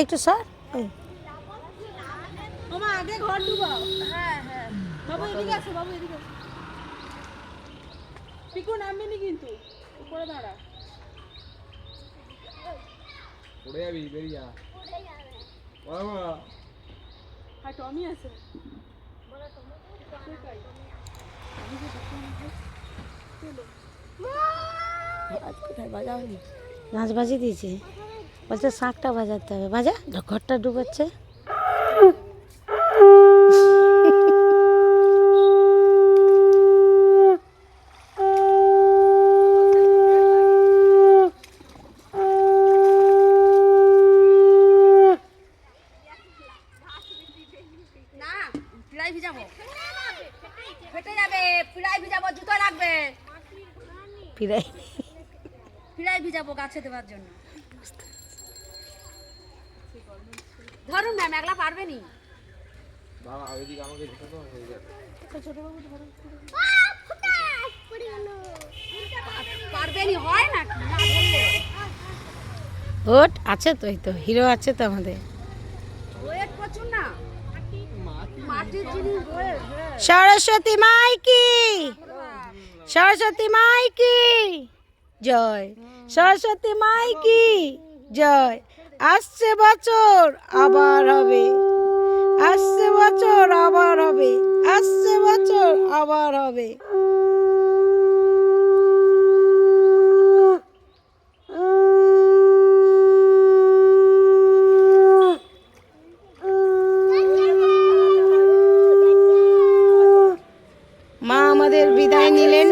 একটু স্যার আগে ঘর ঢুকাও। হ্যাঁ হ্যাঁ বাবু এদিকে আসো, বাবু এদিকে আসো। পিকু নামবে নি কিন্তু, উপরে দাঁড়া। পড়ে যাবি, বেরিয়ে যা। বাবা হ্যাঁ টমি আছে। নাচ বাজিয়ে দিয়েছে, বলছে শাঁখটা বাজাতে হবে। বাজা, ঘরটা ডুবাচ্ছে। না পিড়াই ভিজাবো, ফেটে যাবে। পিড়াই ভিজাবো, জুতো লাগবে। ফিরাই পিড়াই ভিজাবো গাছে দেওয়ার জন্য। ধরুন ম্যাম, একলা পারবে নি। বাবা ওইদিকে আমাকে দেখো তো, হয়ে যাবে। পারবে নি হয় না কি? না বললে ওট আছে তো, এই তো হিরো আছে তো আমাদের। ওয়েট প্রচুর না, মাটির জিনিস ওয়েট। সরস্বতী মাই কি, সরস্বতী মাই কি জয়, সরস্বতী মাই কি জয়। আসছে বছর আবার হবে, আসছে বছর আবার হবে, আসছে বছর আবার হবে। মা আমাদের বিদায় নিলেন।